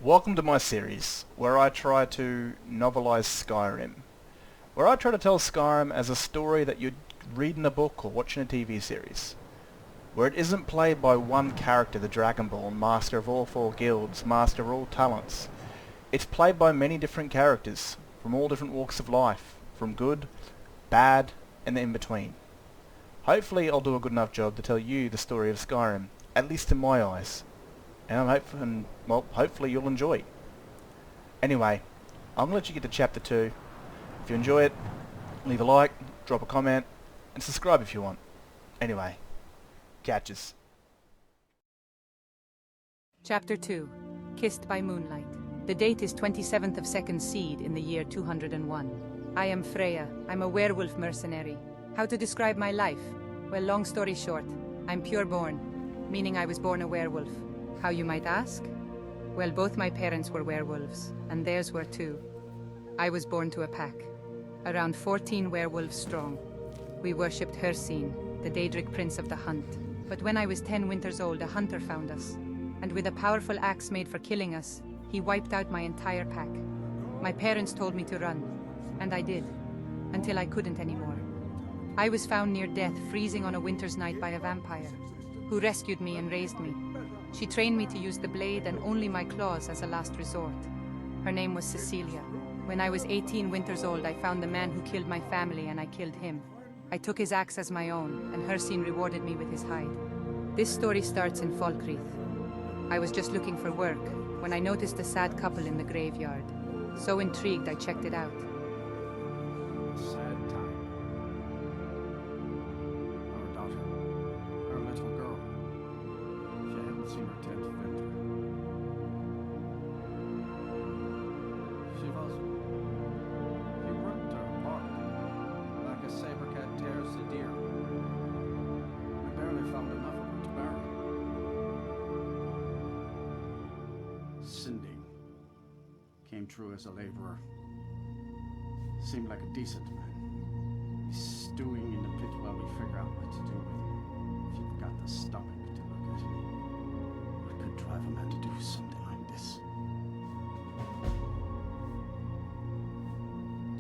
Welcome to my series, where I try to novelize Skyrim. Where I try to tell Skyrim as a story that you'd read in a book or watch in a TV series. Where it isn't played by one character, the Dragonborn, master of all four guilds, master of all talents. It's played by many different characters, from all different walks of life, from good, bad, and the in-between. Hopefully I'll do a good enough job to tell you the story of Skyrim, at least in my eyes. And hopefully you'll enjoy. Anyway, I'm going to let you get to chapter 2. If you enjoy it, leave a like, drop a comment, and subscribe if you want. Anyway, catches. Chapter 2. Kissed by Moonlight. The date is 27th of 2nd Seed in the year 201. I am Freya. I'm a werewolf mercenary. How to describe my life? Well, long story short, I'm pure-born, meaning I was born a werewolf. How, you might ask? Well, both my parents were werewolves, and theirs were too. I was born to a pack, around 14 werewolves strong. We worshipped Hircine, the Daedric prince of the hunt. But when I was 10 winters old, a hunter found us, and with a powerful axe made for killing us, he wiped out my entire pack. My parents told me to run, and I did, until I couldn't anymore. I was found near death, freezing on a winter's night by a vampire, who rescued me and raised me. She trained me to use the blade and only my claws as a last resort. Her name was Cecilia. When I was 18 winters old, I found the man who killed my family and I killed him. I took his axe as my own, and Hircine rewarded me with his hide. This story starts in Falkreath. I was just looking for work when I noticed a sad couple in the graveyard. So intrigued, I checked it out. Sad time. Our daughter, our little girl. She hadn't seen her 10th winter. She ripped her apart, like a saber cat tears a deer. We barely found enough of her to bury. Cindy came through as a laborer. Seemed like a decent man. He's stewing in the pit while we figure out what to do with him. If you've got the stomach to look at him, what could drive a man to do something like this?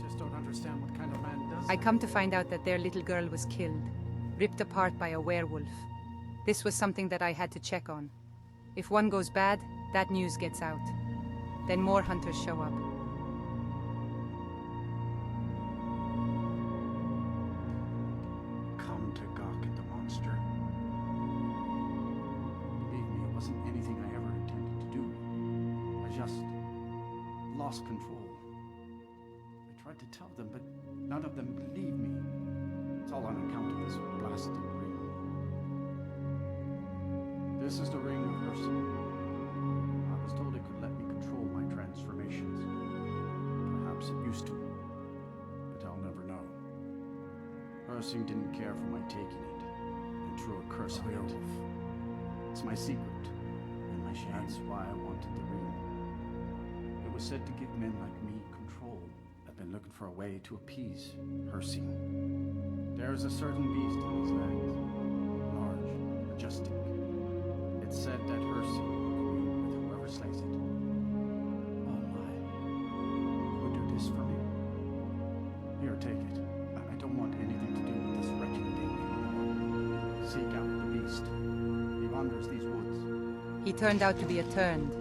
Just don't understand what kind of man does I that. come to find out that their little girl was killed, ripped apart by a werewolf. This was something that I had to check on. If one goes bad, that news gets out. Then more hunters show up. Come to gawk at the monster. Believe me, it wasn't anything I ever intended to do. I just lost control. I tried to tell them, but none of them believed me. It's all on account of this blasted ring. This is the ring of Hircine. I was told it could let me control my transformations. Perhaps it used to, but I'll never know. Hircine didn't care for my taking it, and threw a curse on it. It's my secret, and my shame. That's why I wanted the ring. It was said to give men like me control. I've been looking for a way to appease Hircine. There's a certain beast in these lands, large, majestic. It's said that Hircine will commune with whoever slays it. Oh my, you would do this for me? Here, take it. I don't want anything to do with this wretched thing anymore. Seek out the beast. He wanders these woods. He turned out to be a turned.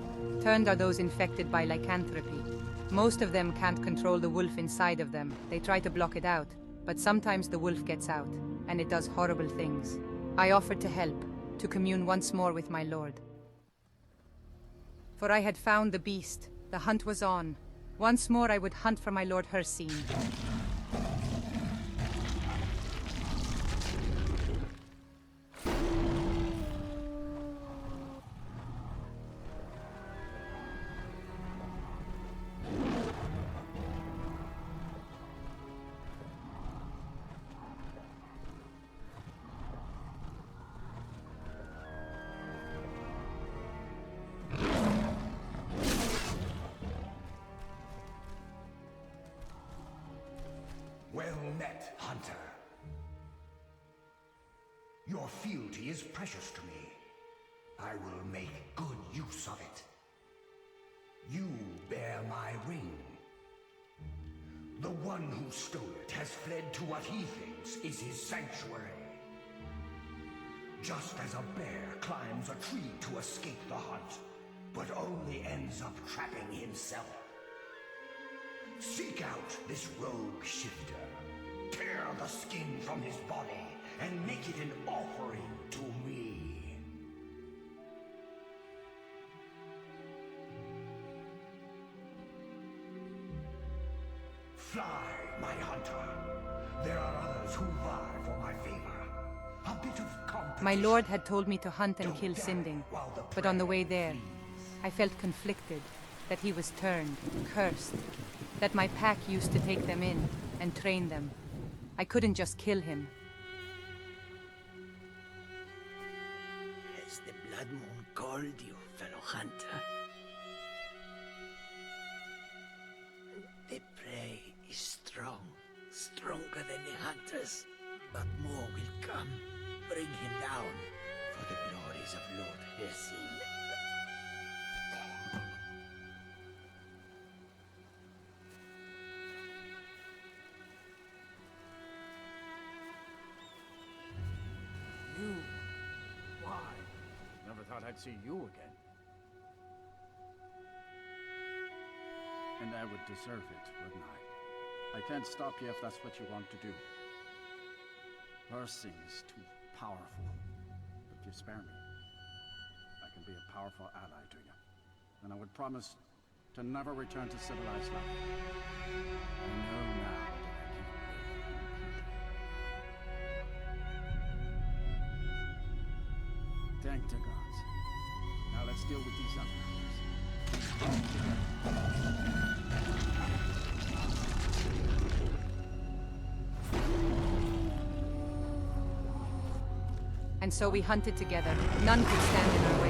Turned are those infected by lycanthropy. Most of them can't control the wolf inside of them. They try to block it out, but sometimes the wolf gets out, and it does horrible things. I offered to help, to commune once more with my lord. For I had found the beast. The hunt was on. Once more I would hunt for my Lord Hircine. Well met, hunter. Your fealty is precious to me. I will make good use of it. my ring. The one who stole it has fled to what he thinks is his sanctuary. Just as a bear climbs a tree to escape the hunt, but only ends up trapping himself. Seek out this rogue shifter. Tear the skin from his body and make it an offering to me. Fly, my hunter. There are others who vie for my favor. A bit of competition. My lord had told me to hunt and kill Sinding, but on the way there, I felt conflicted, that he was turned, cursed, that my pack used to take them in and train them. I couldn't just kill him. Has the Blood Moon called you, fellow hunter? The prey is strong, stronger than the hunters, but more will come. Bring him down for the glories of Lord Hircine. You? Why? Never thought I'd see you again. And I would deserve it, wouldn't I? I can't stop you if that's what you want to do. Hircine is too powerful. But if you spare me, I can be a powerful ally to you. And I would promise to never return to civilized life. I know now that I can't live. Thank the gods. Now let's deal with these other And so we hunted together. None could stand in our way.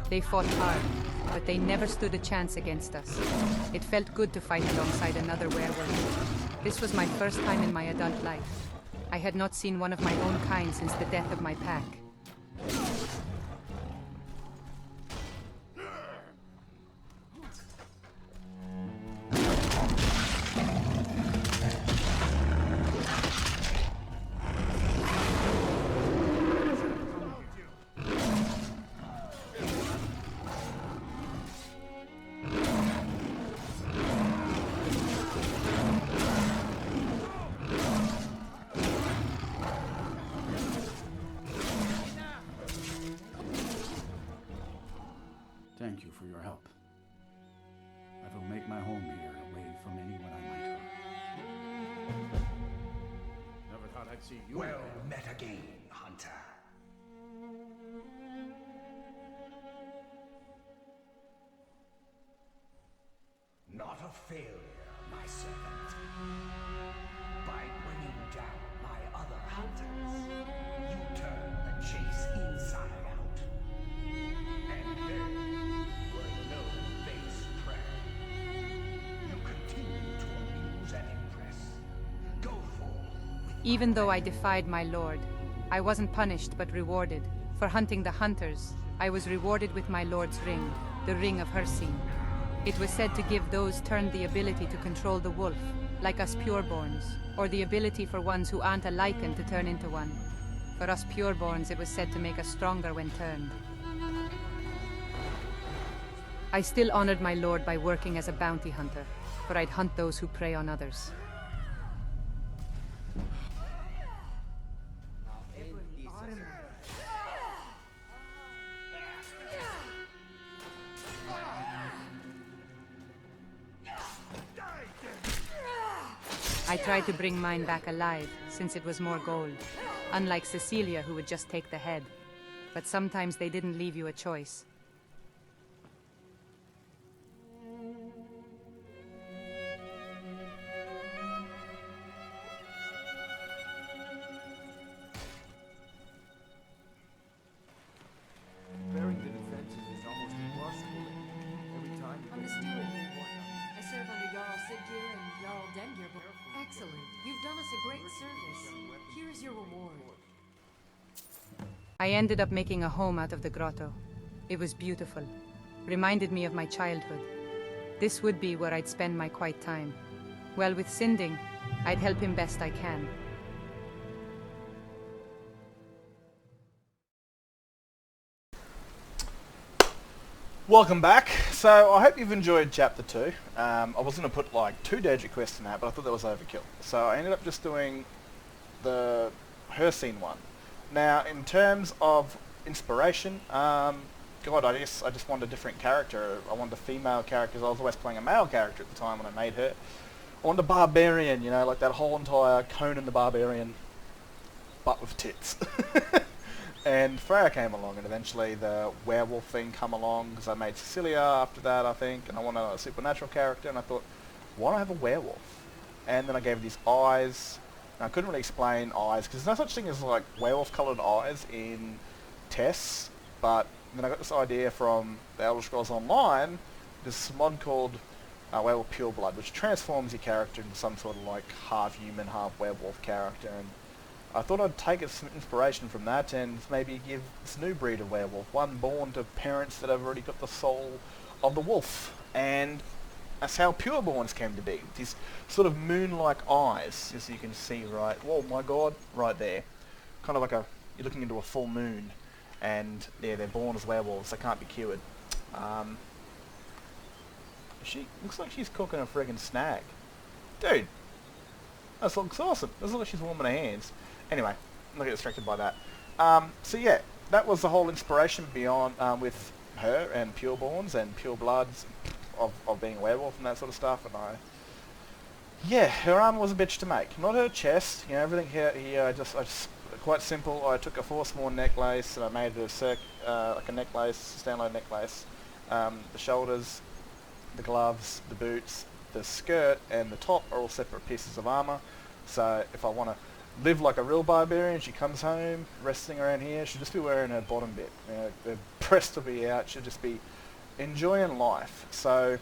They fought hard, but they never stood a chance against us. It felt good to fight alongside another werewolf. This was my first time in my adult life. I had not seen one of my own kind since the death of my pack. Thank you for your help. I will make my home here away from anyone I might hurt. Never thought I'd see you Well again. met again, hunter. Not a failure, my servant. By bringing down my other hunters, you turn the chase inside out. And there were no base prey. You continue to amuse and impress. Go forth with Even though I defied my lord, I wasn't punished but rewarded. For hunting the hunters, I was rewarded with my lord's ring, the Ring of Hircine. It was said to give those turned the ability to control the wolf, like us pureborns, or the ability for ones who aren't a lycan to turn into one. For us pureborns, it was said to make us stronger when turned. I still honored my lord by working as a bounty hunter, for I'd hunt those who prey on others. I tried to bring mine back alive, since it was more gold. Unlike Cecilia, who would just take the head. But sometimes they didn't leave you a choice. I ended up making a home out of the grotto. It was beautiful. Reminded me of my childhood. This would be where I'd spend my quiet time. Well, with Sinding, I'd help him best I can. Welcome back. So I hope you've enjoyed chapter 2. I was going to put like 2 Deja quests in that, but I thought that was overkill. So I ended up just doing the Hircine one. Now, in terms of inspiration, God, I just wanted a different character. I wanted a female character because I was always playing a male character at the time when I made her. I wanted a barbarian, you know, like that whole entire Conan the Barbarian, but with tits. And Freya came along, and eventually the werewolf thing come along, because I made Cecilia after that, I think, and I wanted a supernatural character, and I thought, why don't I have a werewolf? And then I gave her these eyes, and I couldn't really explain eyes, because there's no such thing as like werewolf-coloured eyes in Tess, but then I got this idea from the Elder Scrolls Online, this mod called Werewolf Pureblood, which transforms your character into some sort of like half-human, half-werewolf character, and I thought I'd take some inspiration from that and maybe give this new breed of werewolf, one born to parents that have already got the soul of the wolf. And that's how pureborns came to be. These sort of moon-like eyes, as you can see right, oh my god, right there. Kind of like you're looking into a full moon. And yeah, they're born as werewolves, they can't be cured. She looks like she's cooking a friggin' snag. Dude, that looks awesome. It looks like she's warming her hands. Anyway, I'm not get distracted by that. So yeah, that was the whole inspiration beyond with her and pureborns and purebloods of being a werewolf and that sort of stuff. And yeah, her armor was a bitch to make. Not her chest, you know, everything here I just quite simple. I took a Forsworn necklace and I made it like a necklace, standalone necklace. The shoulders, the gloves, the boots, the skirt, and the top are all separate pieces of armor. So if I want to live like a real barbarian, she comes home, resting around here, she'll just be wearing her bottom bit. You know, the breast will be out, she'll just be enjoying life. So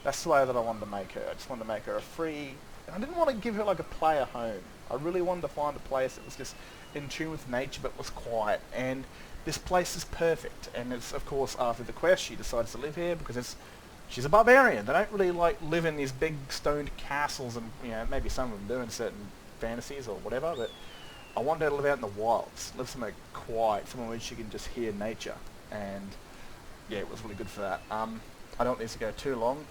that's the way that I wanted to make her. I just wanted to make her a free, and I didn't want to give her like a player home. I really wanted to find a place that was just in tune with nature but was quiet, and this place is perfect. And it's, of course, after the quest she decides to live here because she's a barbarian. They don't really like live in these big stoned castles, and you know, maybe some of them do in certain fantasies or whatever, but I wanted her to live out in the wilds, live somewhere quiet, somewhere where she can just hear nature, and yeah, it was really good for that. I don't want this to go too long.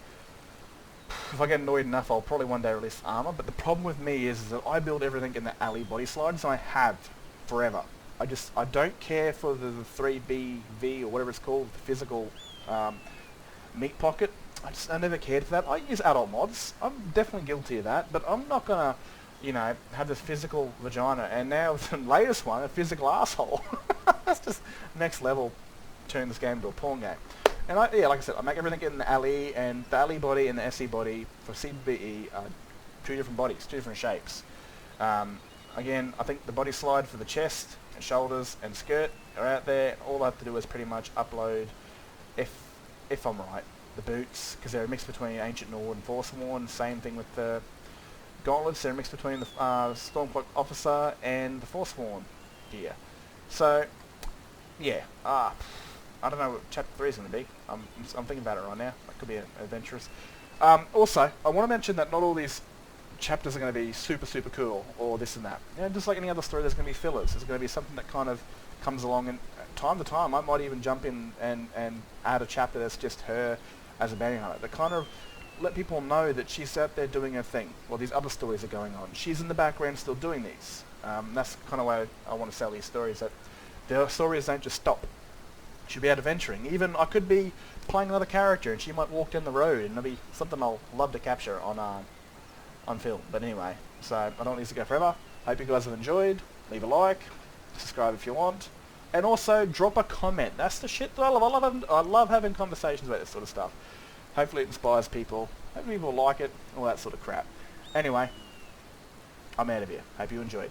If I get annoyed enough, I'll probably one day release armor, but the problem with me is that I build everything in the alley body slides, and I have forever. I don't care for the 3BV or whatever it's called, the physical meat pocket. I never cared for that. I use adult mods. I'm definitely guilty of that, but I'm not gonna, you know, have this physical vagina, and now the latest one, a physical asshole. That's just next level, turn this game into a porn game. And yeah, like I said, I make everything in the alley, and the alley body and the SE body for CBE are 2 different bodies, 2 different shapes. Again, I think the body slide for the chest, and shoulders, and skirt are out there. All I have to do is pretty much upload, if I'm right, the boots, because they're a mix between Ancient Nord and Forsworn. Same thing with the gauntlets, they're a mix between the Stormcloak Officer and the Forsworn gear. So, yeah, I don't know what Chapter 3 is going to be. I'm thinking about it right now. That could be adventurous. Also, I want to mention that not all these chapters are going to be super, super cool, or this and that. You know, just like any other story, there's going to be fillers. There's going to be something that kind of comes along, and time to time, I might even jump in and add a chapter that's just her as a bounty hunter. To kind of let people know that she's out there doing her thing, while these other stories are going on. She's in the background still doing these. That's the kind of way I want to sell these stories, that their stories don't just stop. She'll be out adventuring. Even I could be playing another character and she might walk down the road, and it'll be something I'll love to capture on film. But anyway, so I don't want this to go forever. Hope you guys have enjoyed. Leave a like, subscribe if you want, and also drop a comment. That's the shit that I love. I love having conversations about this sort of stuff. Hopefully it inspires people. Hopefully people like it, all that sort of crap. Anyway, I'm out of here. Hope you enjoyed.